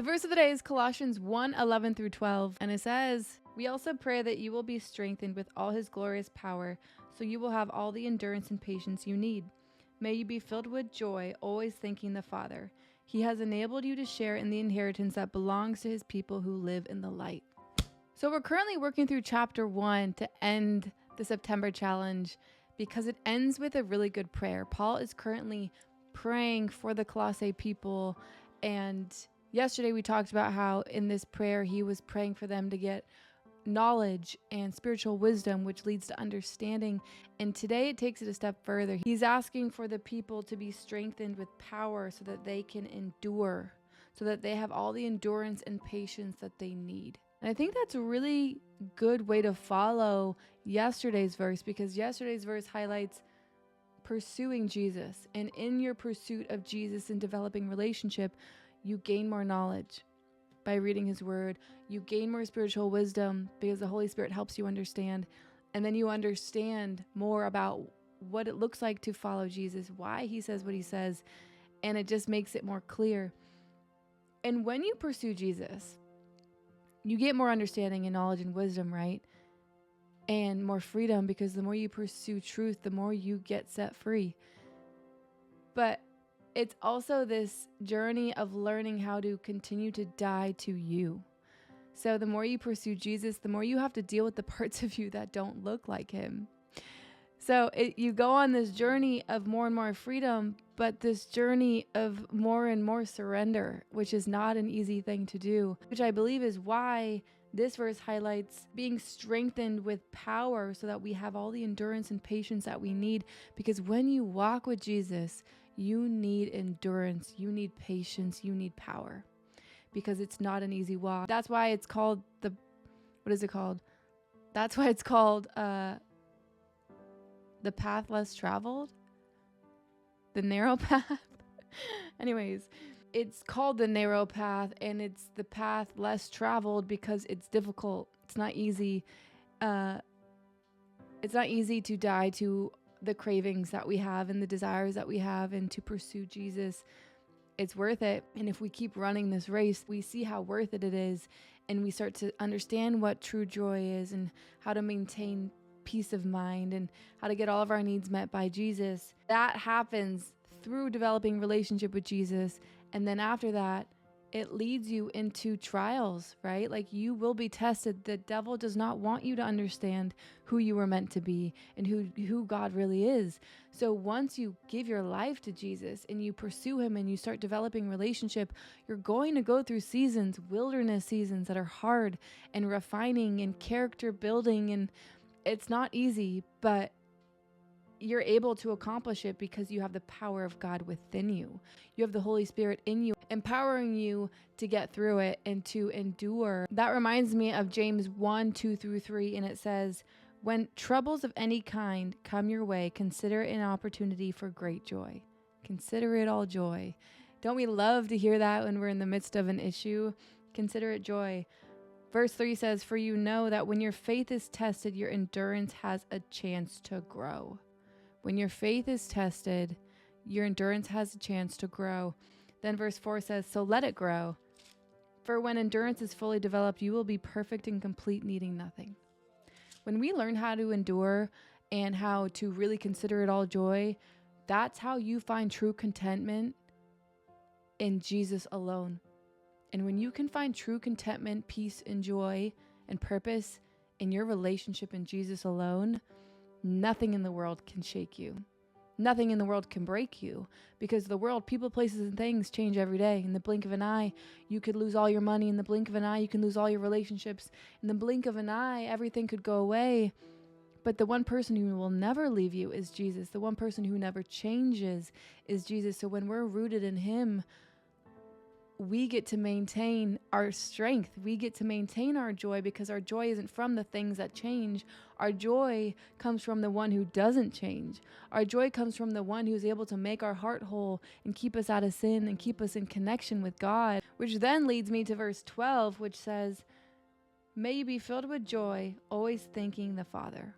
The verse of the day is Colossians 1:11 through 12, and it says, "We also pray that you will be strengthened with all his glorious power, so you will have all the endurance and patience you need. May you be filled with joy, always thanking the Father. He has enabled you to share in the inheritance that belongs to his people who live in the light." So we're currently working through chapter 1 to end the September challenge because it ends with a really good prayer. Paul is currently praying for the Colossae people, and yesterday we talked about how in this prayer he was praying for them to get knowledge and spiritual wisdom, which leads to understanding. And today it takes it a step further. He's asking for the people to be strengthened with power so that they can endure, so that they have all the endurance and patience that they need. And I think that's a really good way to follow yesterday's verse, because yesterday's verse highlights pursuing Jesus. And in your pursuit of Jesus and developing relationship, you gain more knowledge by reading his word. You gain more spiritual wisdom because the Holy Spirit helps you understand. And then you understand more about what it looks like to follow Jesus, why he says what he says, and it just makes it more clear. And when you pursue Jesus, you get more understanding and knowledge and wisdom, right? And more freedom, because the more you pursue truth, the more you get set free. But it's also this journey of learning how to continue to die to you. So the more you pursue Jesus, the more you have to deal with the parts of you that don't look like him. So you go on this journey of more and more freedom, but this journey of more and more surrender, which is not an easy thing to do, which I believe is why this verse highlights being strengthened with power so that we have all the endurance and patience that we need. Because when you walk with Jesus, you need endurance, you need patience, you need power, because it's not an easy walk. That's why it's called That's why it's called the path less traveled, the narrow path. Anyways, it's called the narrow path, and it's the path less traveled because it's difficult. It's not easy. It's not easy to die to the cravings that we have and the desires that we have, and to pursue Jesus. It's worth it. And if we keep running this race, we see how worth it is, and we start to understand what true joy is and how to maintain peace of mind and how to get all of our needs met by Jesus. That happens through developing relationship with Jesus. And then after that, it leads you into trials, right? Like, you will be tested. The devil does not want you to understand who you were meant to be and who God really is. So once you give your life to Jesus and you pursue him and you start developing relationship, you're going to go through seasons, wilderness seasons that are hard and refining and character building, and it's not easy, but you're able to accomplish it because you have the power of God within you. You have the Holy Spirit in you, empowering you to get through it and to endure. That reminds me of James 1:2-3, and it says, "When troubles of any kind come your way, consider it an opportunity for great joy." Consider it all joy. Don't we love to hear that when we're in the midst of an issue? Consider it joy. Verse 3 says, "For you know that when your faith is tested, your endurance has a chance to grow." When your faith is tested, your endurance has a chance to grow. Then verse 4 says, "So let it grow. For when endurance is fully developed, you will be perfect and complete, needing nothing." When we learn how to endure and how to really consider it all joy, that's how you find true contentment in Jesus alone. And when you can find true contentment, peace, and joy and purpose in your relationship in Jesus alone, nothing in the world can shake you. Nothing in the world can break you, because the world, people, places, and things change every day. In the blink of an eye, you could lose all your money. In the blink of an eye, you can lose all your relationships. In the blink of an eye, everything could go away. But the one person who will never leave you is Jesus. The one person who never changes is Jesus. So when we're rooted in him, we get to maintain our strength. We get to maintain our joy, because our joy isn't from the things that change. Our joy comes from the one who doesn't change. Our joy comes from the one who's able to make our heart whole and keep us out of sin and keep us in connection with God. Which then leads me to verse 12, which says, "May you be filled with joy, always thanking the Father."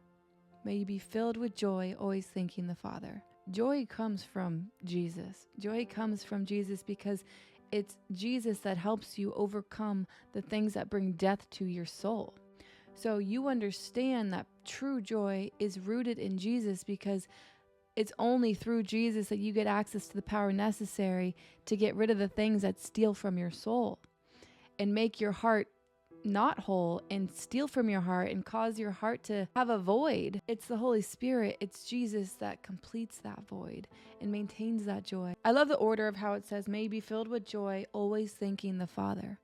May you be filled with joy, always thanking the Father. Joy comes from Jesus. Joy comes from Jesus because It's Jesus that helps you overcome the things that bring death to your soul. So you understand that true joy is rooted in Jesus, because it's only through Jesus that you get access to the power necessary to get rid of the things that steal from your soul and make your heart not whole and steal from your heart and cause your heart to have a void. It's the Holy Spirit, it's Jesus that completes that void and maintains that joy. I love the order of how it says, may be filled with joy, always thanking the Father.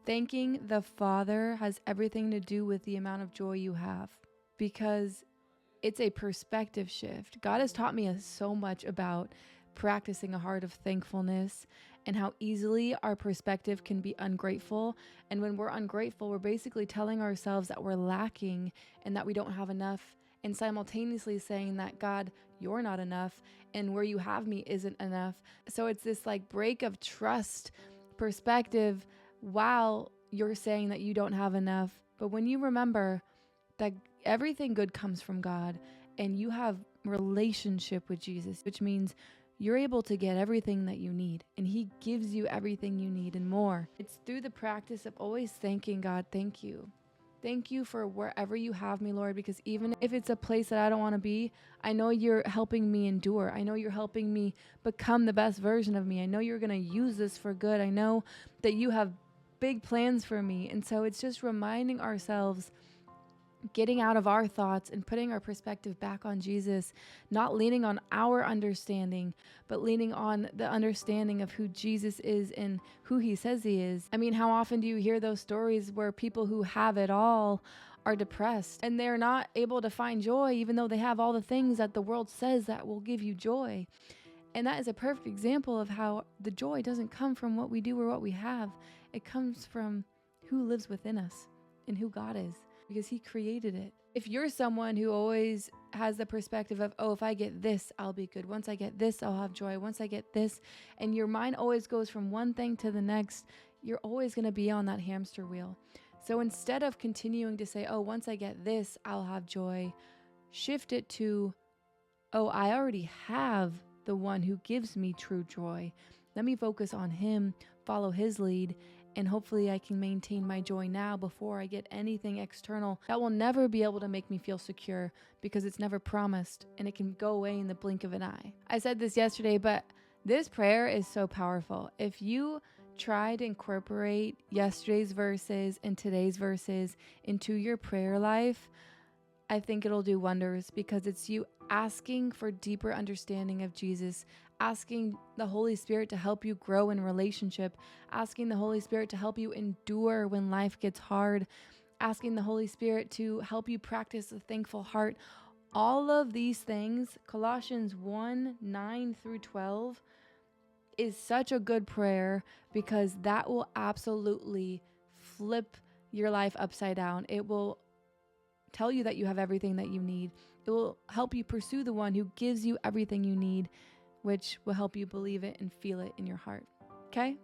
Thanking the Father has everything to do with the amount of joy you have, because it's a perspective shift. God has taught me so much about practicing a heart of thankfulness and how easily our perspective can be ungrateful. And when we're ungrateful, we're basically telling ourselves that we're lacking and that we don't have enough, and simultaneously saying that, God, you're not enough, and where you have me isn't enough. So it's this like break of trust perspective while you're saying that you don't have enough. But when you remember that everything good comes from God and you have relationship with Jesus, which means you're able to get everything that you need, and he gives you everything you need and more. It's through the practice of always thanking God, thank you. Thank you for wherever you have me, Lord, because even if it's a place that I don't want to be, I know you're helping me endure. I know you're helping me become the best version of me. I know you're going to use this for good. I know that you have big plans for me. And so it's just reminding ourselves, getting out of our thoughts and putting our perspective back on Jesus, not leaning on our understanding, but leaning on the understanding of who Jesus is and who he says he is. I mean, how often do you hear those stories where people who have it all are depressed and they're not able to find joy, even though they have all the things that the world says that will give you joy? And that is a perfect example of how the joy doesn't come from what we do or what we have. It comes from who lives within us and who God is, because he created it. If you're someone who always has the perspective of, oh, if I get this, I'll be good. Once I get this, I'll have joy. Once I get this, and your mind always goes from one thing to the next, you're always going to be on that hamster wheel. So instead of continuing to say, oh, once I get this, I'll have joy, shift it to, oh, I already have the one who gives me true joy. Let me focus on him, follow his lead, and hopefully I can maintain my joy now before I get anything external that will never be able to make me feel secure, because it's never promised and it can go away in the blink of an eye. I said this yesterday, but this prayer is so powerful. If you try to incorporate yesterday's verses and today's verses into your prayer life, I think it'll do wonders, because it's you asking for deeper understanding of Jesus, asking the Holy Spirit to help you grow in relationship, asking the Holy Spirit to help you endure when life gets hard, asking the Holy Spirit to help you practice a thankful heart. All of these things, Colossians 1:9-12, is such a good prayer, because that will absolutely flip your life upside down. It will tell you that you have everything that you need. It will help you pursue the one who gives you everything you need, which will help you believe it and feel it in your heart. Okay?